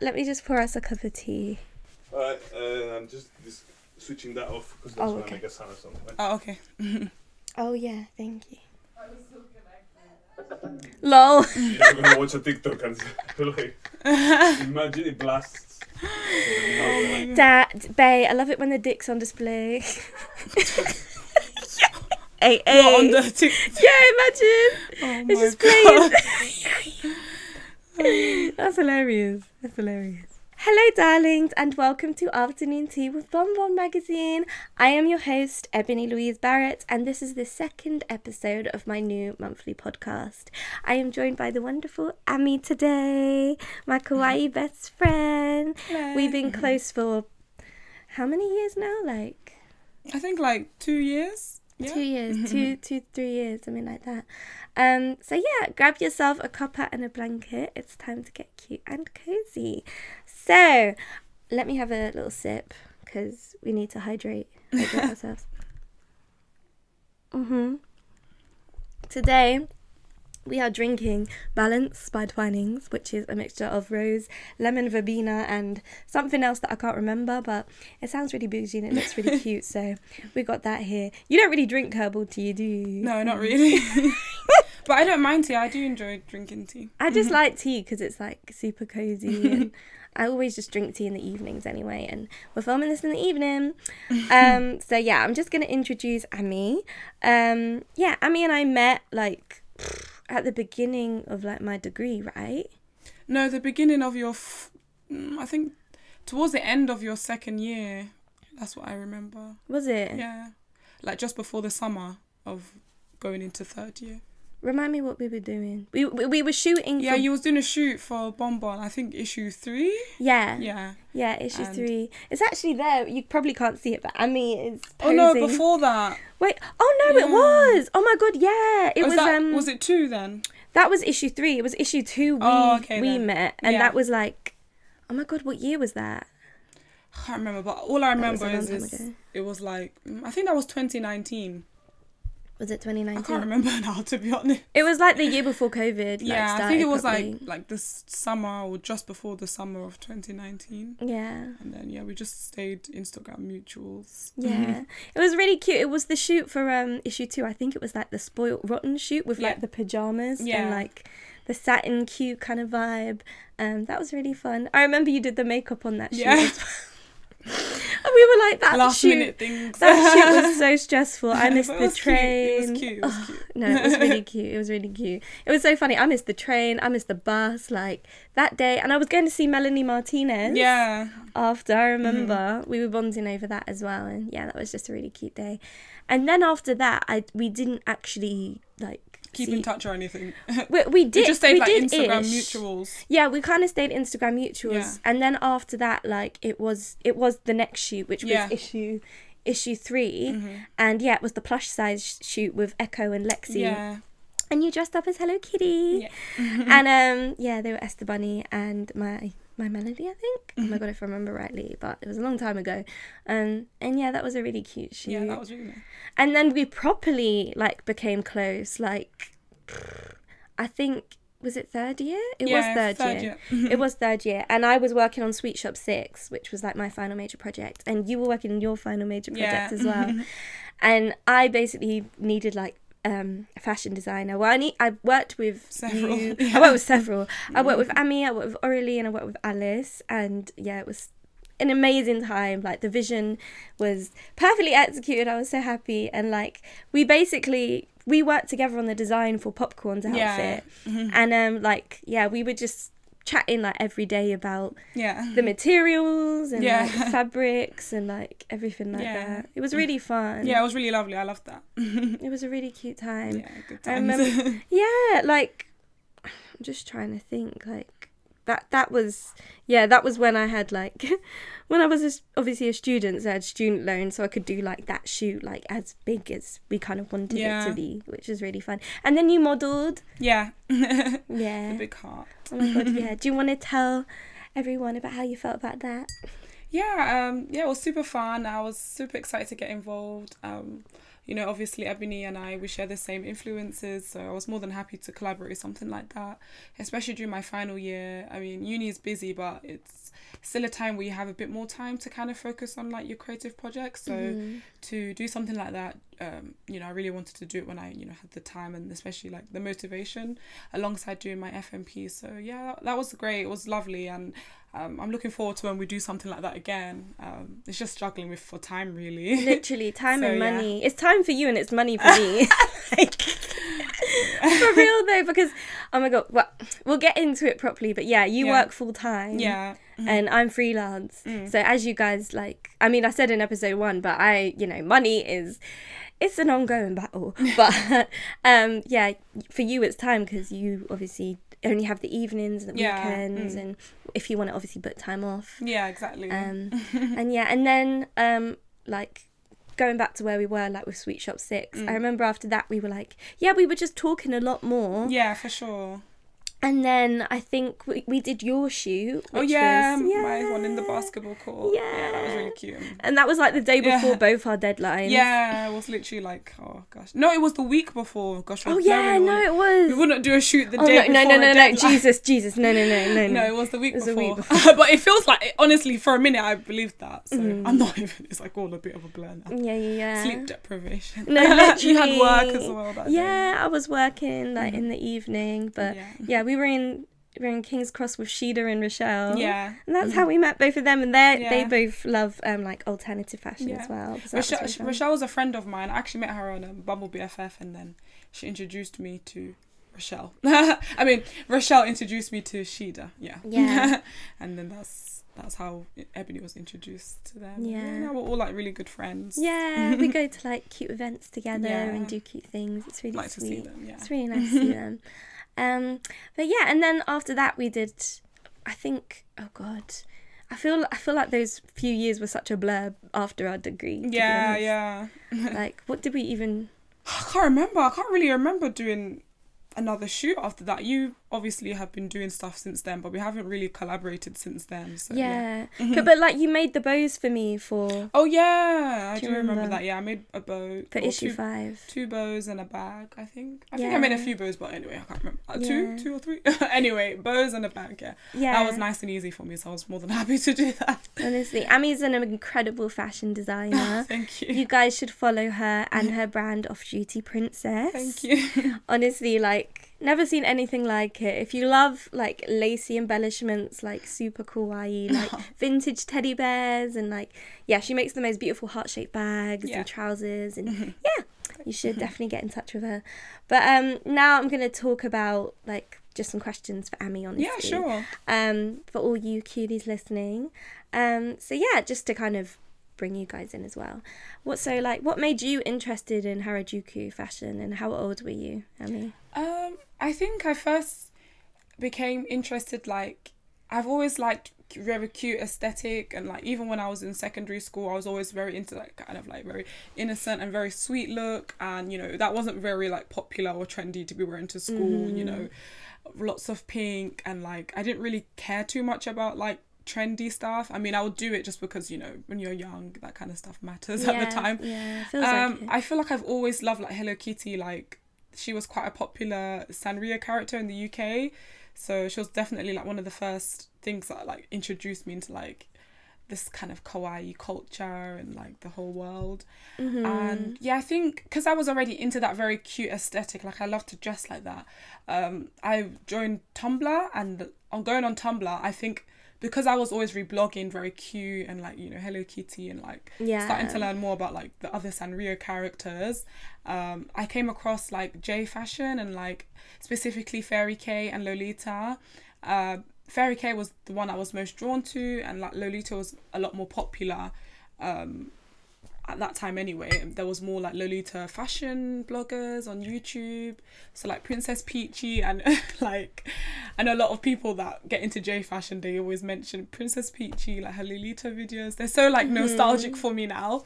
let me just pour us a cup of tea. Alright, I'm just switching that off because that's going to make a sound or something. Oh, okay. Oh, yeah, thank you. Lol. You're not going to watch a TikTok and like, imagine it blasts. Dad, bae, I love it when the dick's on display. Hey, What, on the TikTok? yeah, imagine. Oh It's my just playing. That's hilarious. That's hilarious. Hello, darlings, and welcome to Afternoon Tea with Bon Bon Magazine. I am your host, Ebony Louise Barrett, and this is the second episode of my new monthly podcast. I am joined by the wonderful Ami today, my kawaii best friend. Hello. We've been close for how many years now? Like I think like 2 years. Yeah. 2 years, 3 years, something like that. So yeah, grab yourself a cuppa and a blanket. It's time to get cute and cozy. So let me have a little sip because we need to hydrate ourselves. Today we are drinking Balance by Twinings, which is a mixture of rose, lemon verbena, and something else that I can't remember, but it sounds really bougie and it looks really cute, so we got that here. You don't really drink herbal tea, do you? No, not really. But I don't mind tea. I do enjoy drinking tea. I just like tea because it's like super cozy, and I always just drink tea in the evenings anyway, and we're filming this in the evening. So yeah, I'm just going to introduce Ami. Yeah, Ami and I met like at the beginning of like my degree, right? No, the beginning of your, I think towards the end of your second year. That's what I remember. Was it? Yeah. Like just before the summer of going into third year. Remind me what we were doing. We were shooting. Yeah, for... you was doing a shoot for Bon Bon. I think issue 3. Yeah, issue 3. It's actually there. You probably can't see it, but Ami is posing. Oh no, before that. Wait. Oh no, Yeah. it was. Oh my god, yeah. It was. Was it 2 then? That was issue 3. It was issue 2. We met, and that was like, oh my god, what year was that? I can't remember, but all I remember That was a long is time ago. it was like, I think that was 2019. Was it 2019? I can't remember now, to be honest. It was like the year before COVID. Yeah, like, I think it was properly. like this summer or just before the summer of 2019. Yeah. And then we just stayed Instagram mutuals. Yeah. It was really cute. It was the shoot for issue 2. I think it was like the Spoiled Rotten shoot with like the pajamas and like the satin cute kind of vibe. That was really fun. I remember you did the makeup on that shoot as well. And we were like, that last shoot, minute things. that shoot was so stressful. I missed the train. It was cute. No, it was really cute. It was really cute. It was so funny. I missed the train. I missed the bus. Like that day, and I was going to see Melanie Martinez. Yeah. After, I remember we were bonding over that as well, and yeah, that was just a really cute day. And then after that, we didn't actually like Keep in touch or anything. We did. We just stayed like Instagram ish. mutuals. Yeah, we kind of stayed Instagram mutuals, Yeah. and then after that, like it was the next shoot, which was issue 3, and yeah, it was the plush size shoot with Echo and Lexi. Yeah. And you dressed up as Hello Kitty. Yeah. And they were Esther Bunny and my Melody, I think. Oh my god, if I remember rightly, but it was a long time ago. And yeah, that was a really cute shoot. Yeah, that was really nice. And then we properly like became close. Like, I think, was it third year? It was third year. It was third year, and I was working on Sweet Shop 6, which was like my final major project, and you were working on your final major project as well. And I basically needed like a fashion designer. Well, I worked with Several. you. I worked with several. I worked with Ami, I worked with Aurelie, and I worked with Alice. And yeah, it was an amazing time. Like the vision was perfectly executed. I was so happy. And like we worked together on the design for Popcorn's outfit. And we were just chatting like every day about the materials and like fabrics and like everything like that. It was really fun. Yeah, it was really lovely. I loved that. It was a really cute time. Yeah, good I times. remember, like I'm just trying to think, like that was when I had like when I was obviously a student, so I had student loans, so I could do like that shoot like as big as we kind of wanted it to be, which was really fun. And then you modelled. Yeah. Yeah. The big heart. Oh my god, yeah. Do you want to tell everyone about how you felt about that? Yeah, it was super fun. I was super excited to get involved. you know, obviously Ebony and I, we share the same influences, so I was more than happy to collaborate something like that, especially during my final year. I mean, uni is busy, but it's still a time where you have a bit more time to kind of focus on like your creative projects. So to do something like that, you know, I really wanted to do it when I, you know, had the time and especially like the motivation alongside doing my FMP. So yeah, that was great. It was lovely, and I'm looking forward to when we do something like that again. It's just struggling for time, really. Literally, time and money. It's time for you and it's money for me. Like, for real though, because oh my god, well, we'll get into it properly, but yeah, you work full time. Yeah. And I'm freelance. So as you guys like, I mean, I said in episode 1, but you know, money it's an ongoing battle. But yeah, for you it's time because you obviously only have the evenings and the weekends, and if you want to obviously book time off. Yeah, exactly. And yeah, and then like going back to where we were, like with Sweet Shop 6, I remember after that we were like, yeah, we were just talking a lot more. Yeah, for sure. And then I think we did your shoot. Oh yeah, my one in the basketball court. Yeah, that was really cute. And that was like the day before both our deadlines. Yeah, it was literally like, oh gosh. No, it was the week before. Gosh. Oh yeah, no, it was. We wouldn't do a shoot the day before. No, Jesus, no. No, it was the week before. But it feels like, honestly, for a minute I believed that. So I'm not even, it's like all a bit of a blur now. Yeah. Sleep deprivation. No, literally. You had work as well that day. I was working like in the evening, but yeah, we were in King's Cross with Sheeda and Rochelle. Yeah. And that's how we met both of them, and they both love like alternative fashion as well. Rochelle was a friend of mine. I actually met her on Bumble BFF, and then she introduced me to Rochelle. I mean, Rochelle introduced me to Sheeda. Yeah. And then that's how Ebony was introduced to them. Yeah, now we're all like really good friends. Yeah, we go to like cute events together and do cute things. It's really like sweet. To see them. Yeah, it's really nice to see them. But yeah, and then after that we did, I think, oh god, I feel like those few years were such a blur after our degree. Yeah. Like, what did we even? I can't remember. I can't really remember doing another shoot after that. You obviously have been doing stuff since then, but we haven't really collaborated since then. So, but like you made the bows for me for. Oh yeah, I do remember that. Yeah, I made a bow for issue 5. 2 bows and a bag. I think I made a few bows, but anyway, I can't remember. 2 or 3. Anyway, bows and a bag. Yeah, that was nice and easy for me, so I was more than happy to do that. Honestly, Ami's an incredible fashion designer. Thank you. You guys should follow her and her brand Off Duty Princess. Thank you. Honestly, like, never seen anything like it. If you love like lacy embellishments, like super kawaii, like vintage teddy bears, and like, yeah, she makes the most beautiful heart-shaped bags and trousers, and you should definitely get in touch with her. But now I'm gonna talk about like just some questions for Ami, honestly. Yeah, sure. For all you cuties listening. So yeah, just to kind of bring you guys in as well. What made you interested in Harajuku fashion, and how old were you, Ami? I think I first became interested, like, I've always liked very cute aesthetic, and like even when I was in secondary school I was always very into like kind of like very innocent and very sweet look, and you know that wasn't very like popular or trendy to be wearing to school. You know, lots of pink, and like I didn't really care too much about like trendy stuff. I mean, I would do it just because, you know, when you're young that kind of stuff matters at the time. Feels like it. I feel like I've always loved like Hello Kitty. Like, she was quite a popular Sanrio character in the UK, so she was definitely like one of the first things that like introduced me into like this kind of kawaii culture and like the whole world. And yeah, I think because I was already into that very cute aesthetic, like I love to dress like that, I joined Tumblr, and on going on Tumblr, I think because I was always reblogging very cute and like, you know, Hello Kitty, and like starting to learn more about like the other Sanrio characters, I came across like J fashion, and like specifically Fairy K and Lolita. Fairy K was the one I was most drawn to, and like Lolita was a lot more popular at that time anyway. There was more like Lolita fashion bloggers on YouTube, so like Princess Peachy, and like I know a lot of people that get into J fashion, they always mention Princess Peachy, like her Lolita videos. They're so like nostalgic for me now.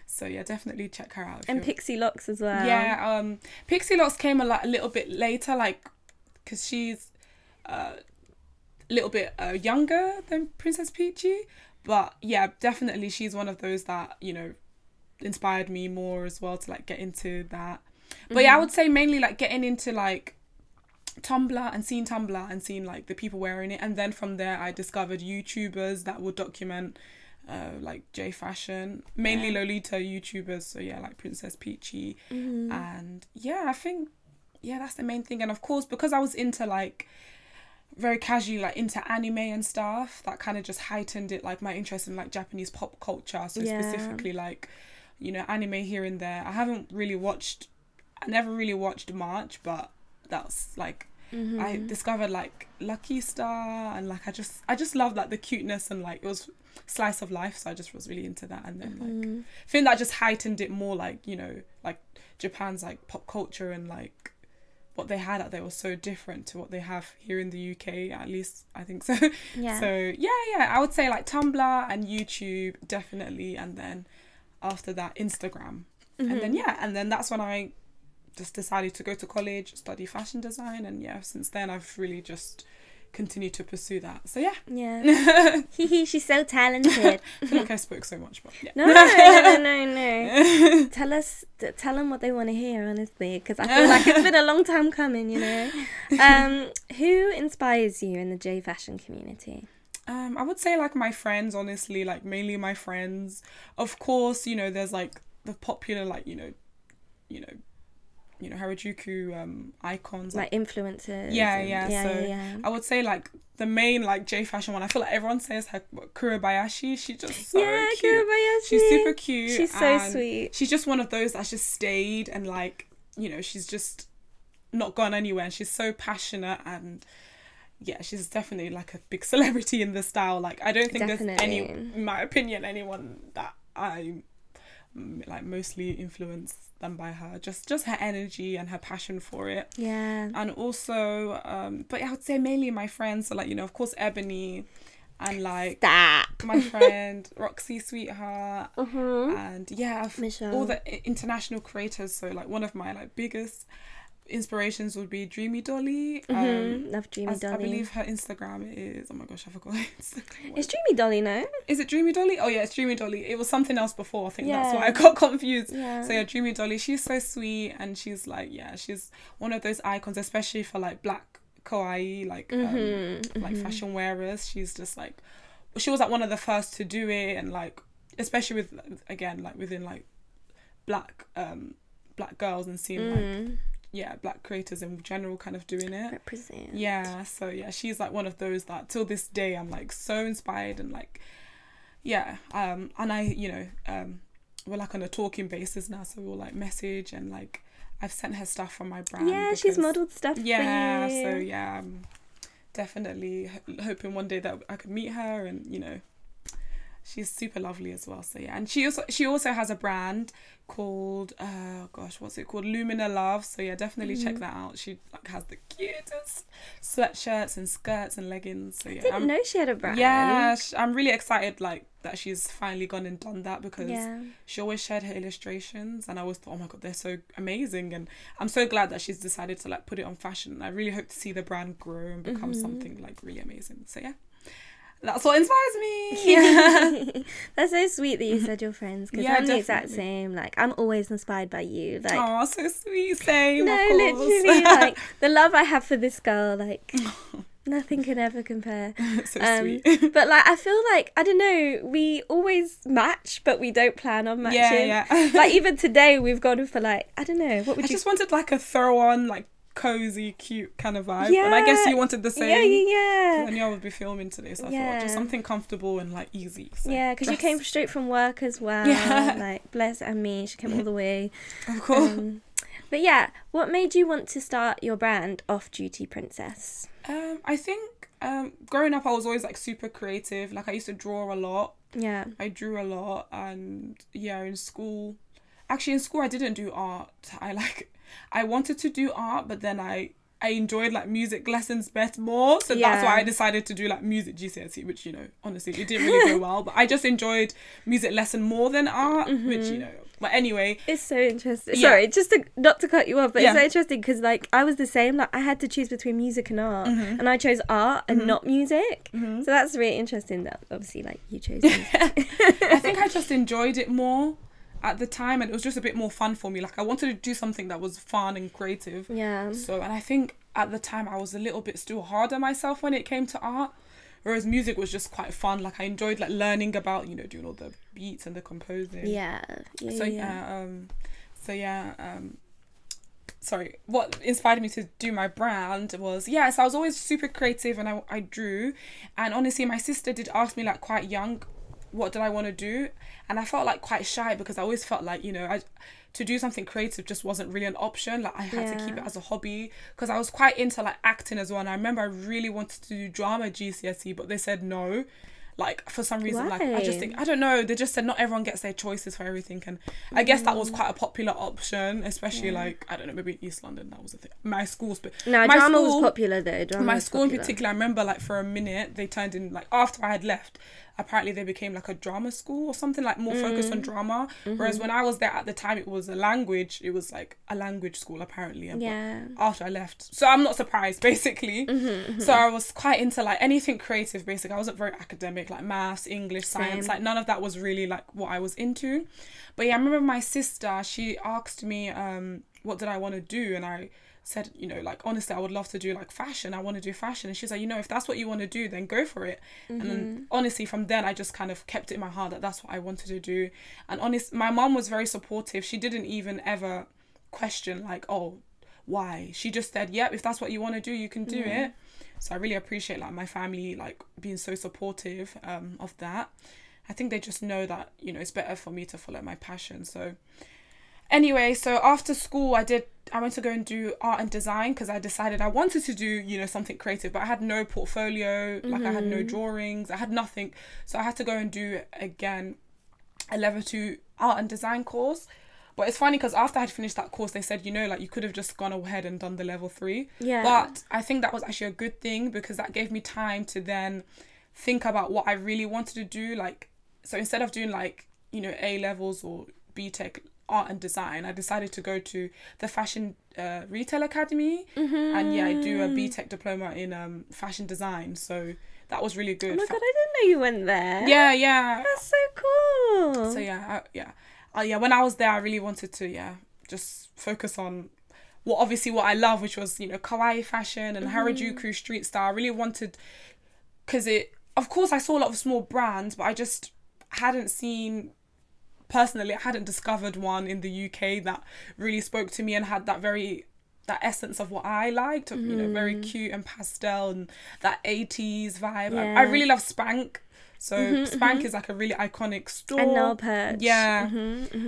So yeah, definitely check her out. And Pixie Locks as well. Yeah, Pixie Locks came a little bit later, like because she's a little bit younger than Princess Peachy, but yeah, definitely she's one of those that, you know, inspired me more as well to like get into that. But yeah, I would say mainly like getting into like Tumblr and seeing like the people wearing it, and then from there I discovered YouTubers that would document like J fashion, mainly Lolita YouTubers, so yeah, like Princess Peachy. And yeah, I think that's the main thing. And of course, because I was into like very casually like into anime and stuff, that kind of just heightened it, like my interest in like Japanese pop culture, so specifically like, you know, anime here and there. I never really watched much, but that's like I discovered like Lucky Star, and like I just loved like the cuteness, and like it was slice of life, so I just was really into that. And then like I think that just heightened it more, like, you know, like Japan's like pop culture and like what they had out there was so different to what they have here in the UK, at least I think so. So yeah, I would say like Tumblr and YouTube definitely, and then after that Instagram. And then that's when I just decided to go to college, study fashion design, and yeah, since then I've really just continued to pursue that. So yeah. She's so talented. I feel like I spoke so much, but yeah. No. Tell them what they want to hear, honestly, because I feel like it's been a long time coming, you know. Who inspires you in the J fashion community? I would say like my friends, honestly, like mainly my friends. Of course, you know, there's like the popular, like, you know Harajuku icons, like influencers. Yeah. I would say like the main like J fashion one, I feel like everyone says her Kurobayashi. She's just so cute. Kurobayashi. She's super cute. She's so sweet. She's just one of those that's just stayed, and like, you know, she's just not gone anywhere, and she's so passionate, and yeah, she's definitely like a big celebrity in the style. Like, I don't think there's any, in my opinion, anyone that I like mostly influenced than by her. Just her energy and her passion for it. Yeah. And also, but I would say mainly my friends. So like, you know, of course, Ebony, and like my friend Roxy Sweetheart, and yeah, Michelle. All the international creators. So like one of my like biggest inspirations would be Dreamy Dolly. Love Dreamy Dolly. I believe her Instagram is, oh my gosh, I forgot her Instagram. It's Dreamy Dolly, no? Is it Dreamy Dolly? Oh yeah, it's Dreamy Dolly. It was something else before. I think that's why I got confused. So yeah, Dreamy Dolly, she's so sweet, and she's like, yeah, she's one of those icons, especially for like black kawaii, like like fashion wearers. She's just like, she was like one of the first to do it, and like especially with, again, like within like black girls, and seeing like black creators in general kind of doing it. Represent. Yeah, so yeah, she's like one of those that till this day I'm like so inspired, and like, yeah, and I, you know, we're like on a talking basis now, so we'll like message, and like I've sent her stuff from my brand. Yeah, she's modelled stuff for you. So yeah, I'm definitely hoping one day that I could meet her, and you know, she's super lovely as well. So yeah, and she also has a brand called what's it called, Lumina Love. So yeah, definitely check that out. She like has the cutest sweatshirts and skirts and leggings. So yeah, I didn't know she had a brand. Yeah, I'm really excited like that she's finally gone and done that, because she always shared her illustrations, and I always thought, oh my god, they're so amazing, and I'm so glad that she's decided to like put it on fashion. And I really hope to see the brand grow and become something like really amazing. So yeah, that's what inspires me. Yeah. That's so sweet that you said you're friends, because I'm the exact same. Like, I'm always inspired by you. Like, oh, so sweet. Same. No, literally, like the love I have for this girl, like nothing can ever compare. So sweet. But like, I feel like, I don't know, we always match, but we don't plan on matching. Yeah. Like even today, we've gone for like, I don't know, what would I you? just wanted like a throw on, like cozy, cute kind of vibe. And I guess you wanted the same. Yeah. And you would be filming today, so I thought just something comfortable and like easy. So yeah, because you came straight from work as well. Yeah. Like, bless Amy, she came all the way. Of course. But yeah, what made you want to start your brand Off Duty Princess? I think growing up I was always like super creative. Like I used to draw a lot. Yeah. I drew a lot, and yeah, in school I didn't do art. I wanted to do art, but then I enjoyed like music lessons more, so that's why I decided to do like music GCSE, which, you know, honestly it didn't really go well, but I just enjoyed music lesson more than art, which, you know, but anyway, it's so interesting. Sorry, just not to cut you off, but it's so interesting because like I was the same. Like I had to choose between music and art, and I chose art and not music. So that's really interesting that obviously like you chose music. I think I just enjoyed it more. at the time, and it was just a bit more fun for me. Like, I wanted to do something that was fun and creative. Yeah. So, and I think at the time I was a little bit still hard on myself when it came to art, whereas music was just quite fun. Like, I enjoyed like learning about, you know, doing all the beats and the composing. Sorry, what inspired me to do my brand was, so I was always super creative, and I drew. And honestly, my sister did ask me like quite young, what did I want to do? And I felt like quite shy, because I always felt like, you know, to do something creative just wasn't really an option. Like, I had to keep it as a hobby, because I was quite into like acting as well. And I remember I really wanted to do drama GCSE, but they said no. Like, for some reason, Why? like, I just think, I don't know, they just said not everyone gets their choices for everything. And I guess that was quite a popular option, especially like, I don't know, maybe in East London, that was a thing. My schools, but no, my drama school, was popular though. My school in particular, I remember like for a minute, they turned in, like after I had left, apparently they became like a drama school or something, like more focused on drama. Whereas when I was there at the time, it was a language school apparently. But after I left, so I'm not surprised basically. So I was quite into like anything creative basically. I wasn't very academic, like maths, English, science, like none of that was really like what I was into. But I remember my sister, she asked me what did I want to do, and I said, you know, like, honestly, I would love to do like fashion. I want to do fashion. And she's like, you know, if that's what you want to do, then go for it. And then honestly, from then I just kind of kept it in my heart that that's what I wanted to do. And my mom was very supportive. She didn't even ever question like, oh, why? She just said, yeah, if that's what you want to do, you can do it. So I really appreciate like my family like being so supportive of that. I think they just know that, you know, it's better for me to follow my passion. So anyway, so after school, I went to go and do art and design, because I decided I wanted to do, you know, something creative, but I had no portfolio, like I had no drawings, I had nothing. So I had to go and do, again, a level 2 art and design course. But it's funny, because after I had finished that course, they said, you know, like, you could have just gone ahead and done the level 3. Yeah. But I think that was actually a good thing, because that gave me time to then think about what I really wanted to do. Like, so instead of doing like, you know, A levels or BTEC art and design, I decided to go to the Fashion Retail Academy, and I do a BTEC diploma in fashion design. So that was really good. Oh my god, I didn't know you went there. Yeah. That's so cool. So when I was there, I really wanted to just focus on what I love, which was, you know, kawaii fashion and Harajuku street style. I really wanted, because of course I saw a lot of small brands, but I just hadn't seen, personally, I hadn't discovered one in the UK that really spoke to me and had that essence of what I liked, you know, very cute and pastel and that 80s vibe. I really love Spank. So Spank is like a really iconic store. And Nail Perch. Yeah.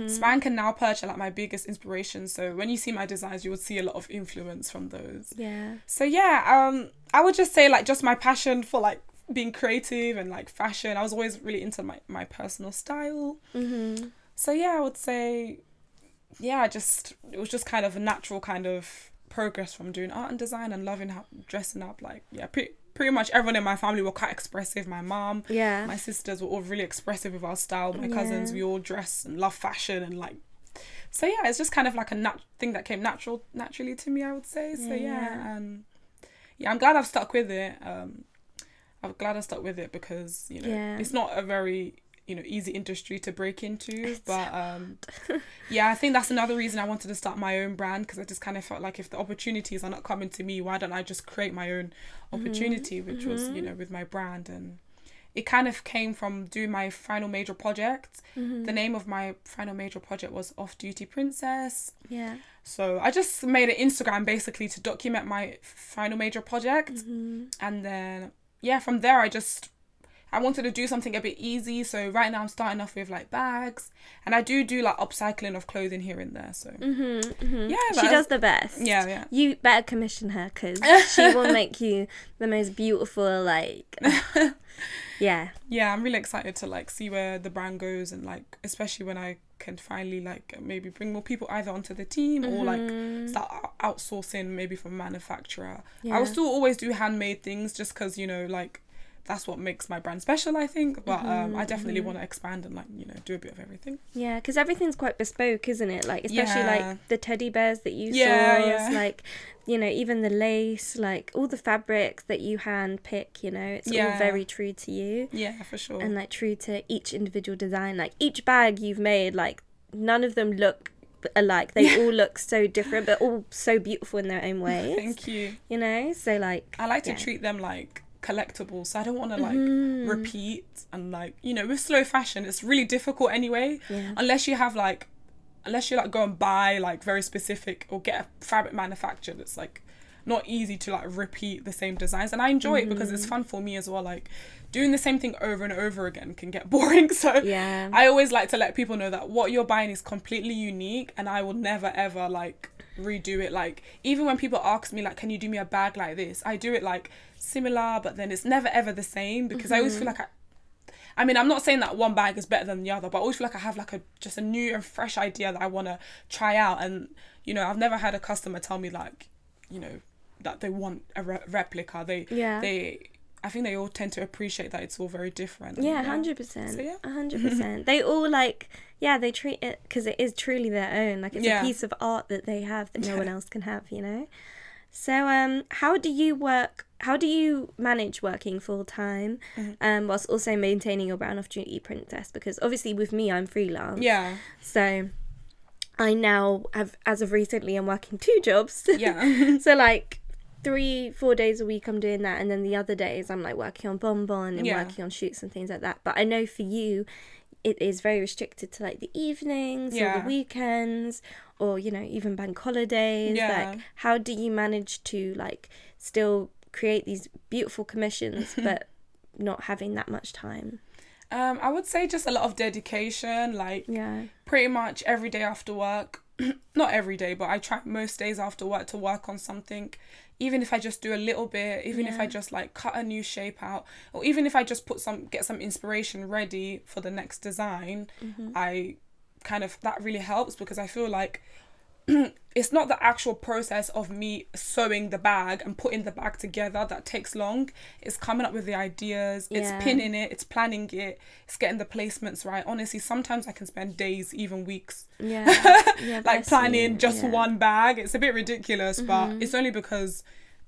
Spank and Nail Perch are like my biggest inspiration. So when you see my designs, you would see a lot of influence from those. Yeah. So I would just say like just my passion for like being creative and like fashion. I was always really into my personal style. So I would say it was just kind of a natural kind of progress from doing art and design and loving how dressing up. Like pretty much everyone in my family were quite expressive. My mom, my sisters were all really expressive with our style. My cousins, we all dress and love fashion, and like, so it's just kind of like a thing that came naturally to me, I would say. So I'm glad I've stuck with it. I'm glad I stuck with it, because, you know, it's not a very, you know, easy industry to break into. But I think that's another reason I wanted to start my own brand, because I just kind of felt like if the opportunities are not coming to me, why don't I just create my own opportunity, which was, you know, with my brand. And it kind of came from doing my final major project. The name of my final major project was Off Duty Princess. So I just made an Instagram basically to document my final major project. And then from there I wanted to do something a bit easy. So right now I'm starting off with like bags, and I do like upcycling of clothing here and there. So she does the best. You better commission her, because she will make you the most beautiful, like I'm really excited to like see where the brand goes, and like especially when I can finally like maybe bring more people either onto the team or like start outsourcing maybe from a manufacturer. I will still always do handmade things, just because, you know, like that's what makes my brand special, I think. But I definitely want to expand and like, you know, do a bit of everything. Yeah, because everything's quite bespoke, isn't it? Like, especially like the teddy bears that you source, like, you know, even the lace, like all the fabrics that you hand pick, you know, it's all very true to you. Yeah, for sure. And like true to each individual design. Like each bag you've made, like, none of them look alike. They all look so different, but all so beautiful in their own ways. Thank you. You know, so like I like to treat them like collectibles, so I don't want to like repeat, and like, you know, with slow fashion it's really difficult anyway, unless you like go and buy like very specific or get a fabric manufactured. It's like not easy to like repeat the same designs, and I enjoy it because it's fun for me as well. Like doing the same thing over and over again can get boring, so I always like to let people know that what you're buying is completely unique, and I will never ever like redo it. Like even when people ask me like, can you do me a bag like this, I do it like similar, but then it's never ever the same, because I always feel like I mean, I'm not saying that one bag is better than the other, but I always feel like I have like just a new and fresh idea that I want to try out. And you know, I've never had a customer tell me like, you know, that they want a replica. I think they all tend to appreciate that it's all very different. 100%. So 100%. They all like, they treat it, because it is truly their own. Like it's a piece of art that they have that no one else can have, you know? So how do you manage working full time whilst also maintaining your Brown Off Duty princess? Because obviously with me, I'm freelance. Yeah. So I now have, as of recently, I'm working 2 jobs. Yeah. So like 3-4 days a week I'm doing that, and then the other days I'm like working on Bonbon and working on shoots and things like that. But I know for you it is very restricted to like the evenings or the weekends, or you know, even bank holidays. Like how do you manage to like still create these beautiful commissions but not having that much time? I would say just a lot of dedication, like pretty much every day after work. Not every day, but I try most days after work to work on something, even if I just do a little bit, even if I just like cut a new shape out, or even if I just get some inspiration ready for the next design. I kind of, that really helps, because I feel like it's not the actual process of me sewing the bag and putting the bag together that takes long. It's coming up with the ideas, it's pinning it, it's planning it, it's getting the placements right. Honestly, sometimes I can spend days, even weeks, like planning just one bag. It's a bit ridiculous, but it's only because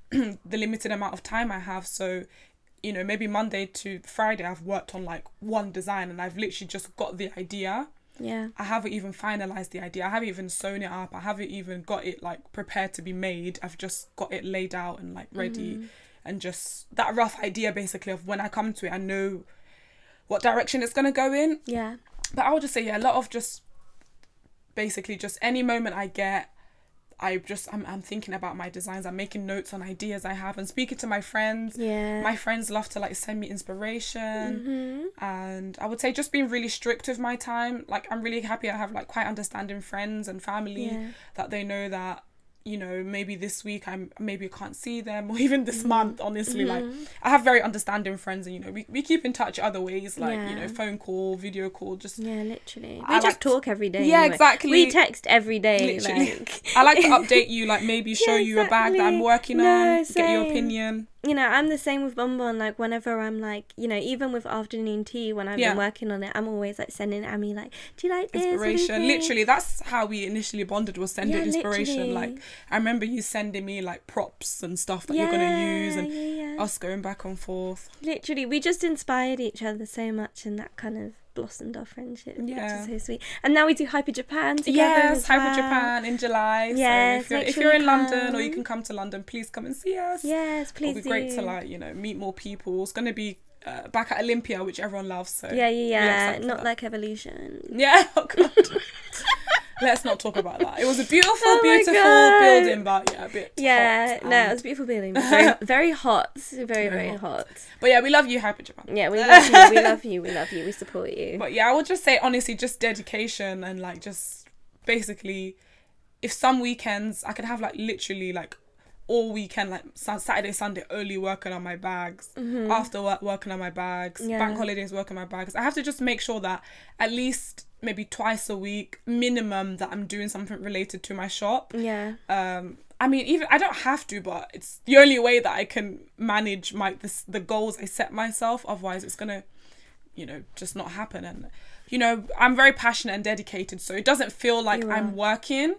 the limited amount of time I have. So, you know, maybe Monday to Friday I've worked on like one design, and I've literally just got the idea. I haven't even finalized the idea. I haven't even sewn it up. I haven't even got it like prepared to be made. I've just got it laid out and like ready, and just that rough idea basically of when I come to it, I know what direction it's gonna go in. But I would just say a lot of just basically just any moment I get, I'm thinking about my designs. I'm making notes on ideas I have and speaking to my friends. My friends love to like send me inspiration. And I would say just being really strict with my time. Like I'm really happy I have like quite understanding friends and family that they know that, you know, maybe this week maybe can't see them, or even this month, honestly. Like I have very understanding friends, and you know, we keep in touch other ways, like you know, phone call, video call, just literally we just talk every day. Exactly, we text every day, literally. Like I like to update you, like maybe show you a bag that I'm working on, get your opinion. You know, I'm the same with Bonbon. Like whenever I'm like, you know, even with afternoon tea, when I've been working on it, I'm always like sending Amy like, do you like this? Inspiration. Literally, that's how we initially bonded, was sending inspiration. Literally. Like I remember you sending me like props and stuff that you're gonna use, and us going back and forth. Literally, we just inspired each other so much, and that kind of blossomed our friendship, which is so sweet. And now we do Hyper Japan together. Hyper Japan in July. Yes, so if you're in London, or you can come to London, please come and see us. Yes, please. It'll be great to like, you know, meet more people. It's gonna be back at Olympia, which everyone loves. So not like Evolution. Oh god. Let's not talk about that. It was a beautiful building, but a bit hot. No, it was a beautiful building, but very, very hot. Very hot. But yeah, we love you, Hyper Japan. Yeah, we love you. We love you. We love you. We support you. But yeah, I would just say honestly, just dedication, and like just basically, if some weekends I could have like literally like all weekend, like Saturday, Sunday, only working on my bags, after work working on my bags, bank holidays working on my bags. I have to just make sure that at least maybe twice a week minimum that I'm doing something related to my shop. I mean, even I don't have to, but it's the only way that I can manage the goals I set myself. Otherwise it's gonna, you know, just not happen. And you know, I'm very passionate and dedicated, so it doesn't feel like I'm working.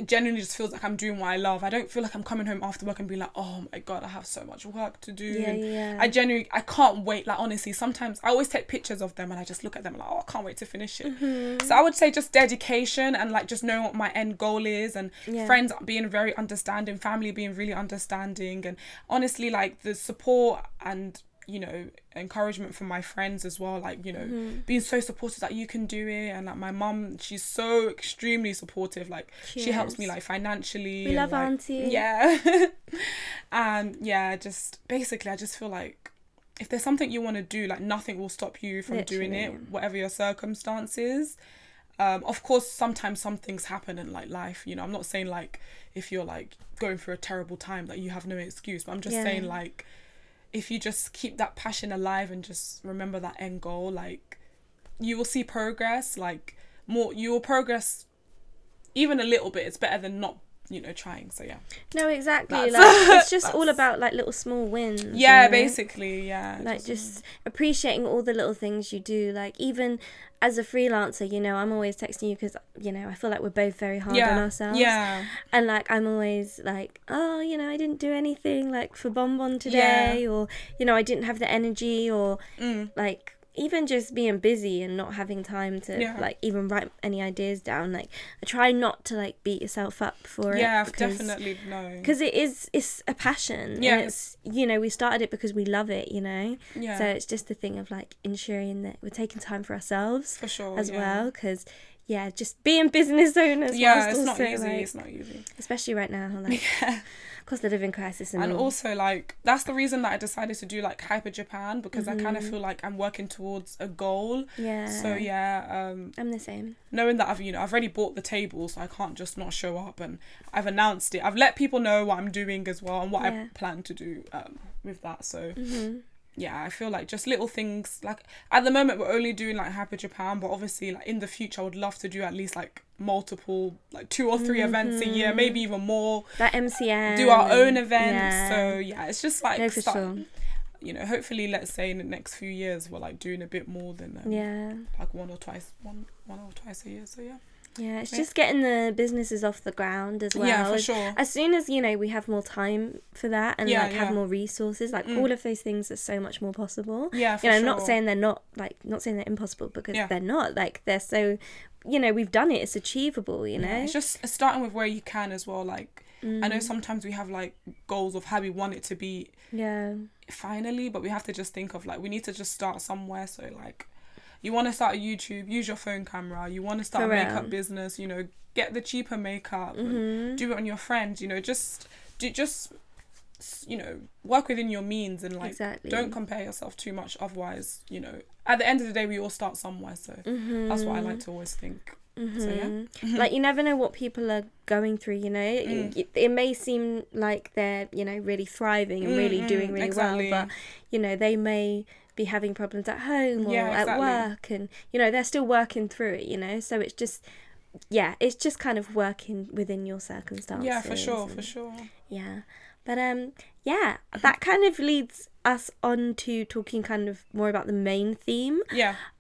genuinely just feels like I'm doing what I love. I don't feel like I'm coming home after work and being like, oh my God, I have so much work to do. Yeah. I can't wait. Like, honestly, sometimes I always take pictures of them and I just look at them like, oh, I can't wait to finish it. So I would say just dedication and like just knowing what my end goal is, and friends being very understanding, family being really understanding, and honestly like the support and, you know, encouragement from my friends as well, like, you know, being so supportive that you can do it. And like my mum, she's so extremely supportive, like she helps me like financially. We love like, auntie. Yeah. And yeah, just basically I just feel like if there's something you want to do, like nothing will stop you from doing it, whatever your circumstances. Of course sometimes some things happen in like life, you know, I'm not saying like if you're like going through a terrible time that you have no excuse, but I'm just saying like if you just keep that passion alive and just remember that end goal, like you will see progress, like you will progress even a little bit. It's better than not, you know, trying. So yeah. No, exactly. Like it's just all about like little small wins. Yeah, you know? basically, yeah. Like just appreciating all the little things you do. Like even as a freelancer, you know, I'm always texting you because, you know, I feel like we're both very hard on ourselves. Yeah. And like I'm always like, oh, you know, I didn't do anything like for Bonbon today, or, you know, I didn't have the energy, or like even just being busy and not having time to like even write any ideas down. Like I try not to like beat yourself up for it. Yeah, definitely no. Because it's a passion. Yeah. And it's, you know, we started it because we love it, you know. Yeah. So it's just the thing of like ensuring that we're taking time for ourselves for sure as well. Because just being business owners. Yeah, it's not easy. Like, it's not easy. Especially right now. Like, cost of living crisis and all. Also like that's the reason that I decided to do like Hyper Japan, because I kind of feel like I'm working towards a goal. So I'm the same, knowing that I've already bought the table, so I can't just not show up, and I've announced it, I've let people know what I'm doing as well and what I plan to do with that. So yeah, I feel like just little things, like at the moment we're only doing like Hyper Japan, but obviously like in the future I would love to do at least like multiple, like 2 or 3 events a year, maybe even more, that MCM, do our own events. So yeah, it's just like sure. You know, hopefully let's say in the next few years we're like doing a bit more than like one or twice a year. So yeah, it's just getting the businesses off the ground as well. Yeah, for sure. As soon as, you know, we have more time for that and have more resources, like all of those things are so much more possible. Yeah, for sure. sure. Not saying they're impossible, because they're not. Like they're so, you know, we've done it. It's achievable. You know, it's just starting with where you can as well. Like I know sometimes we have like goals of how we want it to be. Yeah. Finally, but we have to just think of like we need to just start somewhere. So like, you want to start a YouTube, use your phone camera. You want to start a makeup business, you know, get the cheaper makeup, and do it on your friends, you know, just you know, work within your means, and like don't compare yourself too much, otherwise, you know, at the end of the day we all start somewhere. So that's what I like to always think. So yeah. Like you never know what people are going through, you know. It may seem like they're, you know, really thriving and really doing really well, but you know, they may be having problems at home or at work, and you know, they're still working through it, you know. So it's just kind of working within your circumstances. Yeah, for sure. Yeah. But that kind of leads us on to talking kind of more about the main theme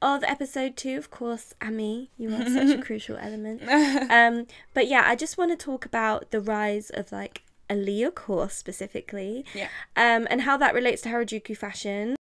of episode 2. Of course, Ami, you are such a crucial element. But yeah, I just want to talk about the rise of like Aaliyah course specifically, and how that relates to Harajuku fashion.